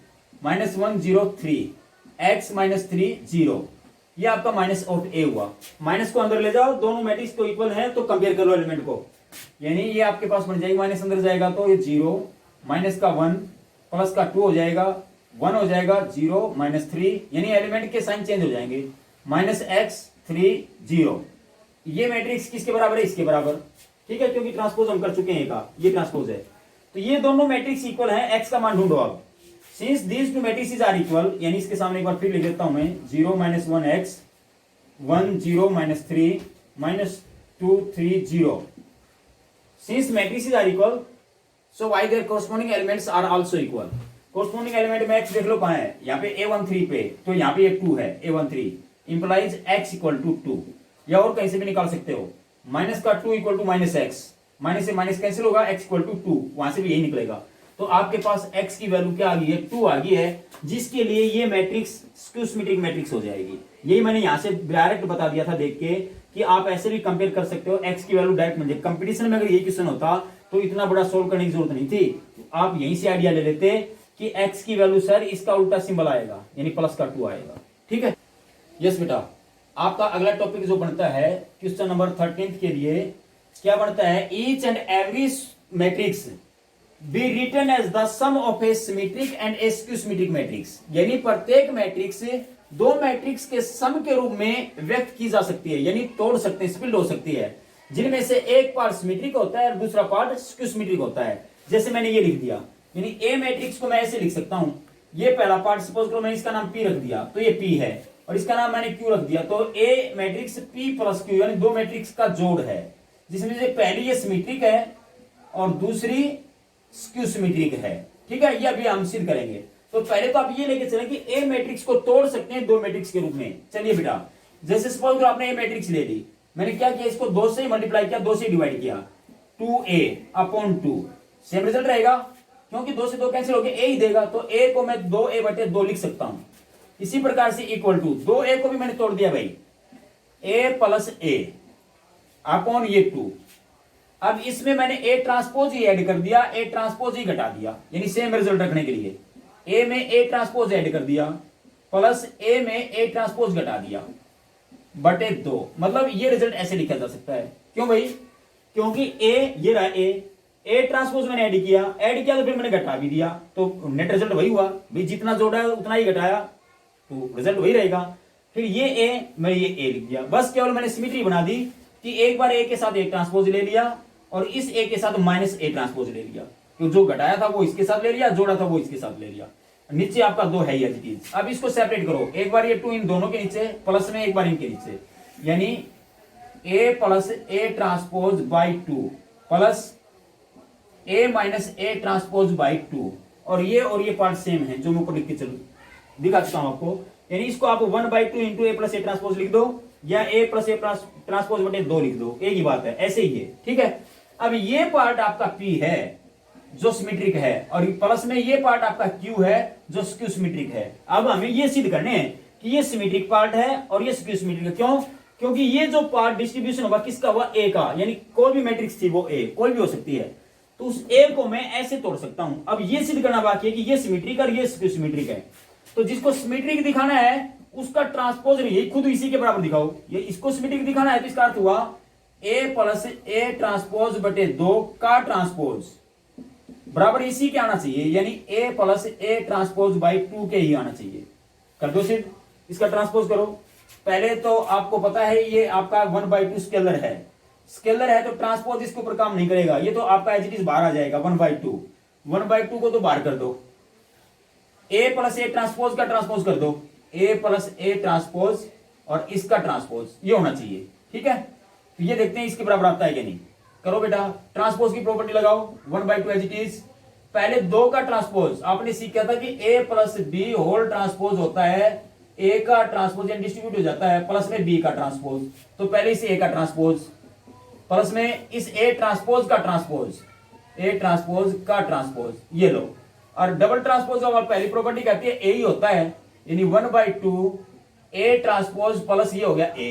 -1 0 3 x -3 0। ये आपका -a हुआ। माइनस को अंदर ले जाओ, दोनों मैट्रिक्स तो इक्वल हैं तो कंपेयर करो एलिमेंट को, यानी ये आपके पास बन जाएगी, माइनस अंदर जाएगा तो ये 0 माइनस का 1 प्लस का 2 हो जाएगा, 1 हो जाएगा, 0 -3, यानी एलिमेंट के साइन चेंज हो जाएंगे, -x 3 0। ये मैट्रिक्स किसके बराबर है, इसके बराबर। ठीक है, क्योंकि ट्रांसपोज हम कर चुके हैं का, ये ट्रांसपोज है, तो ये दोनों मैट्रिक्स इक्वल हैं। x का मान ढूंढो अब। Since these two matrices are equal, यानी इसके सामने एक बार फिर लिख देता हूं मैं, 0 -1 x 1 0 -3 -2 3 0। Since matrices are equal, so why their corresponding elements are also equal. Corresponding element में x देख लो कहां है, यहाँ पे a13 पे, तो यहाँ पे 2 है, a13 implies x equal to 2, या और कहीं से भी निकाल सकते हो, माइनस का 2 इक्वल टू -x, माइनस से माइनस कैंसिल होगा, x इक्वल टू 2, वहां से भी यही निकलेगा। तो आपके पास x की वैल्यू क्या आ गई है, 2 आ गई है, जिसके लिए ये मैट्रिक्स स्क्यू सिमेट्रिक मैट्रिक्स हो जाएगी। यही मैंने यहां से डायरेक्ट बता दिया था देख के कि आप ऐसे भी कंपेयर कर सकते हो, x की वैल्यू डायरेक्ट मिल जाए। कंपटीशन में अगर ये क्वेश्चन होता तो इतना बड़ा सोल्व करने की जरूरत नहीं थी, आप यहीं से आइडिया ले लेते कि x की वैल्यू सर इसका उल्टा सिंबल आएगा, यानी प्लस का 2 आएगा। ठीक है, यस बेटा। आपका अगला टॉपिक जो बनता है क्वेश्चन नंबर 13 के लिए क्या बनता है, each and every matrix be written as the sum of a symmetric and a skew symmetric matrix. यानी प्रत्येक मैट्रिक्स दो मैट्रिक्स के सम के रूप में व्यक्त की जा सकती है, यानी तोड़ सकते हैं, स्प्लिट हो सकती है, जिनमें से एक पार्ट सिमेट्रिक होता है और दूसरा पार्ट स्क्यू सिमेट्रिक होता है। जैसे मैंने ये लिख दिया, यानी ए मैट्रिक्स को मैं ऐसे लिख सकता हूं, ये पहला पार्ट सपोज करो मैंने इसका नाम P रख दिया तो ये P है, और इसका नाम मैंने Q रख दिया, तो ए मैट्रिक्स P प्लस Q, यानी दो मैट्रिक्स का जोड़ है, जिसमें से पहली ये सिमेट्रिक है और दूसरी स्क्यू सिमेट्रिक है। ठीक है, ये अभी हम सिद्ध करेंगे। तो पहले तो आप ये लेके चलें कि ए मैट्रिक्स को तोड़ सकते हैं दो मैट्रिक्स के रूप में। चलिए बेटा, जैसे सपोज करो आपने ए मैट्रिक्स ले ली, मैंने क्या किया, इसको 2 से मल्टीप्लाई किया, 2 से डिवाइड किया, 2a अपॉन 2, सेम रिजल्ट रहेगा, क्योंकि 2 से 2 कैंसिल हो गया, ए ही देगा, तो ए को मैं 2a/2 लिख सकता हूं। इसी प्रकार से इक्वल टू 2a को भी मैंने तोड़ दिया भाई, a प्लस a अपॉन ये 2। अब इसमें मैंने ए ट्रांसपोज ही ऐड कर दिया, ए ट्रांसपोज ही घटा दिया, यानी सेम रिजल्ट रखने के लिए ए में ए ट्रांसपोज ऐड कर दिया प्लस ए में ए ट्रांसपोज घटा दिया बटे 2। मतलब ये रिजल्ट ऐसे लिखा जा सकता है। क्यों भाई, क्योंकि ए ये रहा, ए ट्रांसपोज मैंने ऐड किया तो फिर मैंने घटा भी दिया, तो नेट रिजल्ट वही हुआ भाई, जितना जोड़ा है उतना ही घटाया, तो रिजल्ट वही रहेगा। फिर ये ए, मैं ये ए लिख दिया, बस केवल मैंने सिमेट्री बना दी कि एक बार ए के साथ एक ट्रांसपोज ले लिया और इस ए के साथ माइनस ए ट्रांसपोज ले लिया, तो जो घटाया था वो इसके साथ ले लिया, जोड़ा था वो इसके साथ ले लिया। नीचे आपका 2 है एज इट इज। अब इसको सेपरेट करो, एक बार ये 2 इन दोनों के नीचे, प्लस में एक बार इनके नीचे, यानी A plus A transpose by 2 plus A minus A transpose by 2, और ये पार्ट सेम है जो मैं ऊपर लिख के चलू दिखा चुका हूं आपको। यानी इसको आप 1/2 into A plus A transpose लिख दो या ए प्लस ए ट्रांसपोज बटे 2 लिख दो, एक ही बात है, ऐसे ही है। ठीक है, अब ये पार्ट आपका पी है जो सिमेट्रिक है और प्लस में ये पार्ट आपका क्यू है जो स्क्यू सिमेट्रिक है। अब हमें ये सिद्ध करने हैं कि ये सिमेट्रिक पार्ट है और ये स्क्यू सिमेट्रिक है। क्यों? क्योंकि ये जो पार्ट डिस्ट्रीब्यूशन होगा किसका हुआ? ए का, यानी कोई भी मैट्रिक्स थी वो ए कोई भी हो सकती है, तो उस ए को मैं ऐसे तोड़ सकता हूं। अब ये सिद्ध करना बाकी है कि ये सिमेट्रिक और ये स्क्यू सिमेट्रिक है। तो जिसको सिमेट्रिक दिखाना है उसका ट्रांसपोज नहीं, खुद इसी के बराबर दिखाओ। ये इसको सिमेट्रिक दिखाना है तो इसका अर्थ हुआ ए प्लस ए ट्रांसपोज बटे 2 का ट्रांसपोज बराबर इसी के आना चाहिए, यानी A plus A transpose by 2 के ही आना चाहिए। कर दो सिद्ध, इसका ट्रांसपोज करो। पहले तो आपको पता है ये आपका 1/2 स्केलर है, स्केलर है तो ट्रांसपोज इसके ऊपर काम नहीं करेगा, ये तो आपका एज इट इज बाहर आ जाएगा 1/2। 1/2 को तो बाहर कर दो, ए प्लस ए ट्रांसपोज का ट्रांसपोज कर दो, ए प्लस ए ट्रांसपोज और इसका ट्रांसपोज ये होना चाहिए। ठीक है, तो ये देखते हैं इसके बराबर आता है कि नहीं। करो बेटा, ट्रांसपोज की प्रॉपर्टी लगाओ, 1/2 एज इट इज। पहले 2 का ट्रांसपोज आपने सीखा था कि a plus B whole transpose होता है, a का ट्रांसपोज यानी डिस्ट्रीब्यूट हो जाता है प्लस में b का ट्रांसपोज। तो पहले इस a का ट्रांसपोज प्लस में इस a ट्रांसपोज का ट्रांसपोज, a ट्रांसपोज का ट्रांसपोज, ये लो। और डबल ट्रांसपोज का पहली प्रॉपर्टी कहती है a ही होता है, यानी 1/2 a ट्रांसपोज प्लस ये हो गया a।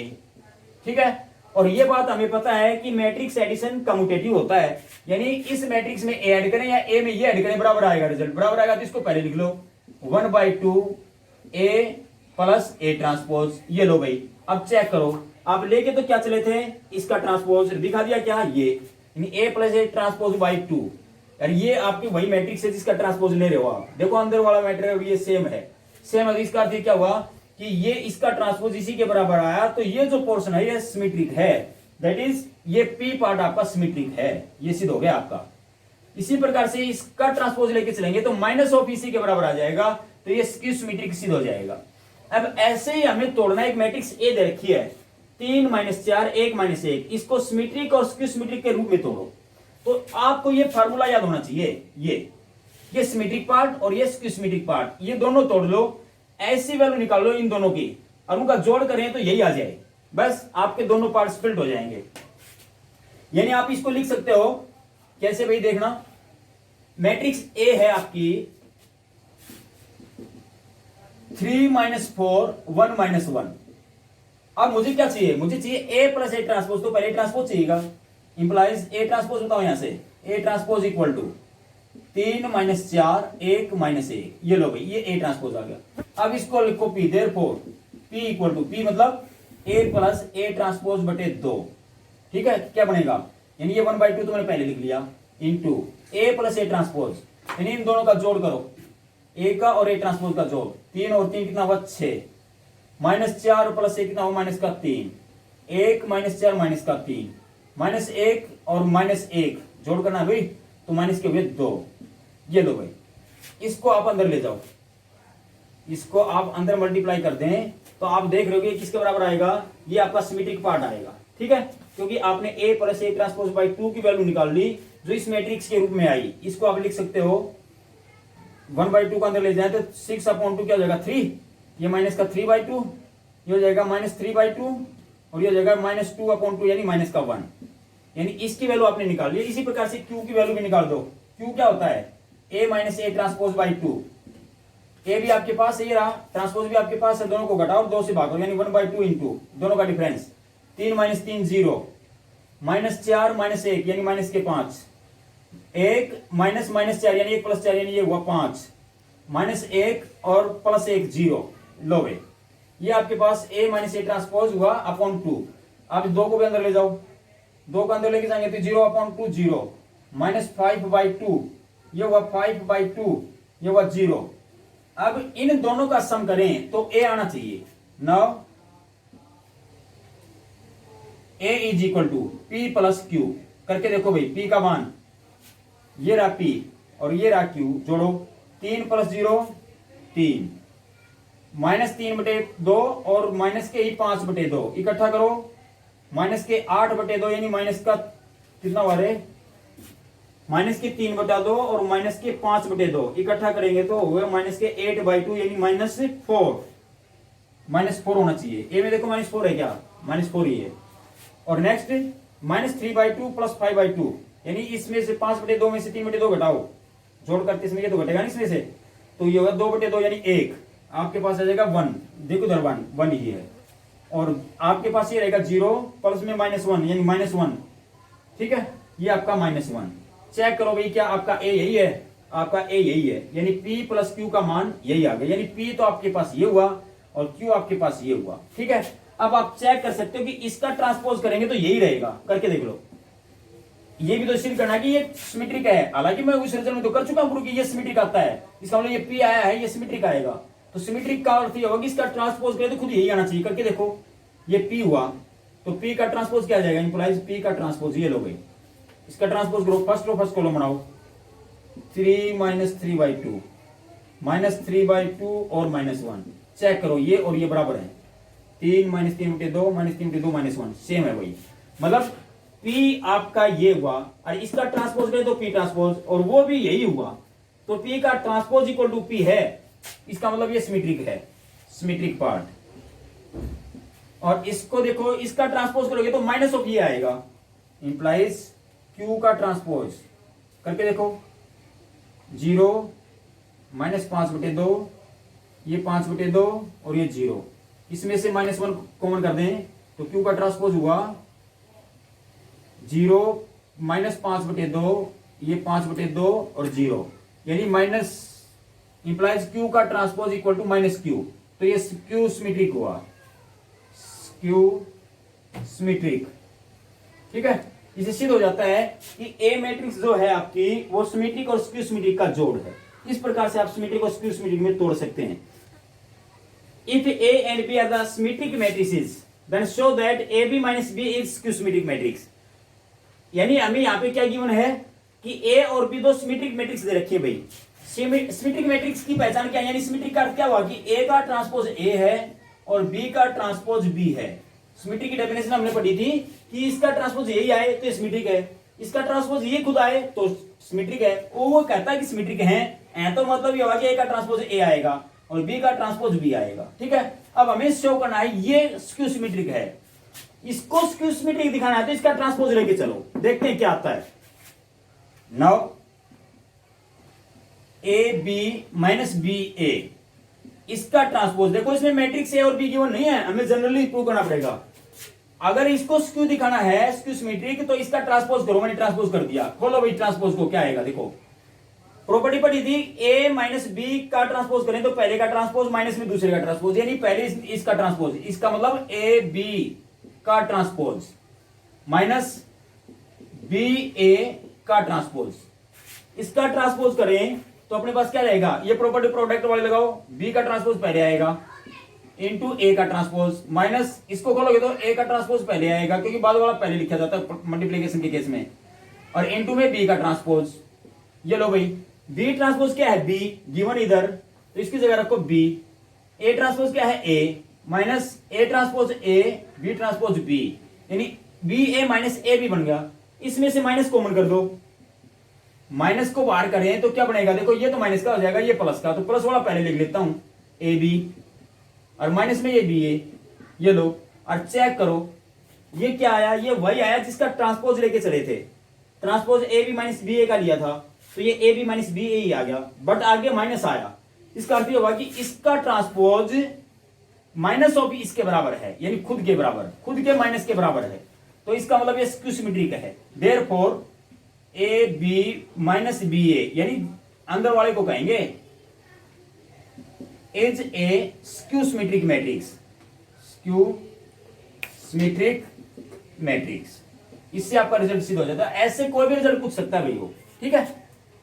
ठीक है, और ये बात हमें पता है कि मैट्रिक्स एडिशन कम्यूटेटिव होता है, यानी इस मैट्रिक्स में ए ऐड करें या ए में ये ऐड करें बराबर आएगा, रिजल्ट बराबर आएगा। तो इसको पहले लिख लो 1/2 ए प्लस ए ट्रांसपोज, ये लो भाई। अब चेक करो, आप लेके तो क्या चले थे, इसका ट्रांसपोज दिखा दिया क्या, ये यानी A plus A transpose by 2। यार ये आपकी वही मैट्रिक्स है जिसका ट्रांसपोज ले रहे हो आप। देखो अंदर वाला मैट्रिक्स ये सेम है, सेम है। इसका अर्थ क्या हुआ कि ये इसका ट्रांसपोज इसी के बराबर आया, तो ये जो पोर्शन है ये सिमेट्रिक है, दैट इज ये पी पार्ट आपका सिमेट्रिक है, ये सिद्ध हो गया आपका। इसी प्रकार से इसका ट्रांसपोज लेके चलेंगे तो माइनस ऑफ इसी के बराबर आ जाएगा, तो ये स्क्यू सिमेट्रिक सिद्ध हो जाएगा। अब ऐसे ही हमें तोड़ना, एक मैट्रिक्स ए दे रखी है 3 - 4 1 - 1, इसको सिमेट्रिक और स्क्यू सिमेट्रिक के रूप में तोड़ो। तो आपको ये फार्मूला याद होना चाहिए, ये सिमेट्रिक पार्ट और ये स्क्यू सिमेट्रिक पार्ट, ये दोनों तोड़ लो, ऐसी वैल्यू निकाल लो इन दोनों की और उनका जोड़ करें तो यही आ जाए, बस आपके दोनों पार्ट स्प्लिट हो जाएंगे। यानी आप इसको लिख सकते हो कैसे भाई, देखना, मैट्रिक्स ए है आपकी 3 - 4 1 - 1। अब मुझे क्या चाहिए, मुझे चाहिए ए प्लस ए ट्रांसपोज, तो पहले ट्रांसपोज चाहिएगा, इंप्लाइज ए ट्रांसपोज बताओ यहां से, ए ट्रांसपोज इक्वल टू 3 - 4 1 - 1, ये लो भाई, ये ए ट्रांसपोज आ गया। अब इसको लिखो P, therefore P equal to, P मतलब ए प्लस ए ट्रांसपोज बटे 2। ठीक है, क्या बनेगा, यानी ये 1/2 तो मैंने पहले लिख लिया, into A plus A transpose, यानी इन दोनों का जोड़ करो, ए का और ए ट्रांसपोज का जोड़, 3 और 3 कितना हुआ 6, -4 प्लस 1 कितना हुआ -3, 1 - 4 -3, -1 और -1 जोड़ करना भाई, तो माइनस के हुए 2, ये लो भाई। इसको आप अंदर ले जाओ, इसको आप अंदर मल्टीप्लाई कर दें तो आप देख रहे हो किसके बराबर आएगा, ये आपका सिमेट्रिक पार्ट आएगा। ठीक है, क्योंकि आपने ए प्लस ए ट्रांसपोज बाई 2 की वैल्यू निकाल ली जो इस मैट्रिक्स के रूप में आई। इसको आप लिख सकते हो 1/2 को अंदर ले जाए तो 6/2 क्या हो जाएगा 3, ये माइनस का 3/2, ये हो जाएगा -3/2 और ये हो जाएगा -2/2 यानी माइनस का 1, यानी इसकी वैल्यू आपने निकाल ली। इसी प्रकार से क्यू की वैल्यू भी निकाल दो। क्यू क्या होता है, a - a ट्रांसपोज बाई 2, ए भी आपके पास ये रहा, ट्रांसपोज भी आपके पास है, दोनों को घटाओ 2 से भागो, यानी 1/2 इंटू दोनों का डिफरेंस, 3 - 3 0, -4 -1 यानी माइनस के 5, 1 -4 यानी 1 + 4 यानी ये हुआ 5, -1 और +1 0, लो भाई ये आपके पास a - a ट्रांसपोज हुआ अपॉन 2। आप 2 को भी अंदर ले जाओ, 2 को अंदर लेके जाएंगे तो 0/2 0, -5/2 ये हुआ 5/2, ये हुआ 0। अब इन दोनों का सम करें तो a आना चाहिए। Now a is equal to p plus Q, करके देखो भाई, p का मान ये रहा p और ये रहा q, जोड़ो 3 + 0 3, -3/2 और माइनस के ही 5/2 इकट्ठा करो, माइनस के 8/2 यानी माइनस का कितना हुआ रे, माइनस के 3/2 और माइनस के 5/2 इकट्ठा करेंगे तो हुए -8/2 यानी -4, -4 होना चाहिए। ए में देखो -4 है क्या, -4 ही है। और नेक्स्ट -3/2 + 5/2, यानी इसमें से 5/2 में से 3/2 घटाओ, जोड़ करके इसमें ये तो घटेगा नहीं इसमें से, तो ये होगा 2/2 यानी 1, आपके पास आ जाएगा 1, देखो इधर 1 ही है। और आपके पास ये रहेगा 0 प्लस में -1 यानी -1, ठीक है, ये आपका -1। चेक करो भाई क्या आपका ए यही है, आपका ए यही है, यानी P + Q का मान यही आ गया, यानी P तो आपके पास ये हुआ और Q आपके पास ये हुआ, ठीक है। अब आप चेक कर सकते हो कि इसका ट्रांसपोज करेंगे तो यही रहेगा, करके देख लो। ये भी तो सिद्ध करना कि ये सिमेट्रिक है, हालांकि मैं उस रिजल्ट में तो कर चुका हूं कि ये सिमेट्रिक आता है, इसका मतलब ये P आया है, ये सिमेट्रिक आएगा। तो सिमेट्रिक का अर्थ ये होगा कि इसका ट्रांसपोज करें तो खुद यही आना चाहिए, करके देखो। ये P हुआ तो P का ट्रांसपोज क्या आ जाएगा, इंप्लाइज P का ट्रांसपोज, ये लो भाई, इसका ट्रांसपोज करो, फर्स्ट रो फर्स्ट कॉलम बनाओ, 3 - 3/2 -3/2 और -1, चेक करो ये और ये बराबर है, 3 - 3/2 -3/2 -1 सेम है वही, मतलब P आपका ये हुआ और इसका ट्रांसपोज करें तो P ट्रांसपोज, और वो भी यही हुआ, तो P का ट्रांसपोज इक्वल टू P है, इसका मतलब ये सिमेट्रिक है, सिमेट्रिक पार्ट। और इसको देखो, इसका ट्रांसपोज करोगे तो माइनस ऑफ ये आएगा, इंप्लाइज Q का ट्रांसपोज, करके देखो, 0 -5/2, ये 5/2 और ये 0, इसमें से -1 कॉमन कर दें तो Q का ट्रांसपोज हुआ 0 -5/2, ये 5/2 और 0, यानी माइनस इंप्लाइज Q का ट्रांसपोज इक्वल टू -Q, तो ये Q सिमेट्रिक हुआ, Q सिमेट्रिक, ठीक है। इसे सिद्ध हो जाता है कि ए मैट्रिक्स जो है आपकी वो सिमेट्रिक और स्क्यू सिमेट्रिक का जोड़ है। इस प्रकार से आप सिमेट्रिक और स्क्यू सिमेट्रिक में तोड़ सकते हैं। If A and B are the symmetric matrices then show that A B minus B is skew symmetric matrix, यानी हमें यहां पे क्या गिवन है कि ए और बी दो सिमेट्रिक मैट्रिक्स दे रखी है भाई। सिमेट्रिक मैट्रिक्स की पहचान क्या है, यानी सिमेट्रिक का अर्थ क्या हुआ कि ए का ट्रांसपोज ए है और बी का ट्रांसपोज बी है। सिमेट्रिक की डेफिनेशन हमने पढ़ी थी कि इसका ट्रांसपोज यही आए तो सिमेट्रिक है, इसका ट्रांसपोज ये खुद आए तो सिमेट्रिक है। वो कहता है कि सिमेट्रिक है तो मतलब ये होगा कि ए का ट्रांसपोज ए आएगा और बी का ट्रांसपोज बी आएगा, ठीक है। अब हमें शो करना है ये स्क्यू सिमेट्रिक है, इसको स्क्यू सिमेट्रिक दिखाना है तो इसका ट्रांसपोज लेके चलो, देखते हैं क्या आता है। Now A B minus B A, इसका ट्रांसपोज देखो, इसमें मैट्रिक्स ए और बी गिवन नहीं है, हमें जनरली प्रूव करना पड़ेगा। अगर इसको स्क्यू दिखाना है, स्क्यू सिमेट्रिक, तो इसका ट्रांसपोज करो, मैंने ट्रांसपोज कर दिया, खोलो भाई ट्रांसपोज को, क्या आएगा देखो। प्रॉपर्टी पढ़ी थी ए माइनस बी का ट्रांसपोज करें तो पहले का ट्रांसपोज माइनस में दूसरे का ट्रांसपोज, यानी पहले इसका ट्रांसपोज, इसका मतलब ए बी का ट्रांसपोज माइनस बी ए का ट्रांसपोज, इसका ट्रांसपोज करें तो अपने पास क्या रहेगा, ये प्रॉपर्टी प्रोडक्ट वाले लगाओ, बी का ट्रांसपोज पहले आएगा इनटू ए का ट्रांसपोज, माइनस इसको खोलोगे तो ए का ट्रांसपोज पहले आएगा क्योंकि बाद वाला पहले लिखा जाता है मल्टीप्लिकेशन के केस में, और इनटू में बी का ट्रांसपोज। ये लो भाई, बी ट्रांसपोज क्या है, बी गिवन इधर, तो इसकी जगह रखो बी। ए ट्रांसपोज क्या है, A minus A transpose A B transpose B, यानी B A minus A B बन गया। इसमें से माइनस कॉमन कर दो, माइनस को बाहर करें तो क्या बनेगा, देखो ये तो माइनस का हो जाएगा, ये प्लस का, तो प्लस वाला पहले लिख लेता हूं ए बी, और माइनस में ये बी ए, ये लो, और चेक करो ये क्या आया, ये वही आया जिसका ट्रांसपोज लेके चले थे। Transpose A B minus B A का लिया था तो ये A B minus B A ही आ गया, बट आगे माइनस आया, इसका अर्थ होगा कि इसका ट्रांसपोज माइनस ऑफ इसके बराबर है, यानी खुद के बराबर, खुद के माइनस के बराबर है, तो इसका मतलब ये स्क्यू सिमेट्रिक है। Therefore A B minus B A, यानी अंदर वाले को कहेंगे is a skew symmetric matrix, skew symmetric matrix. इससे आपका रिजल्ट सिद्ध हो जाता है। ऐसे कोई भी रिजल्ट पूछ सकता है भाई वो, ठीक है।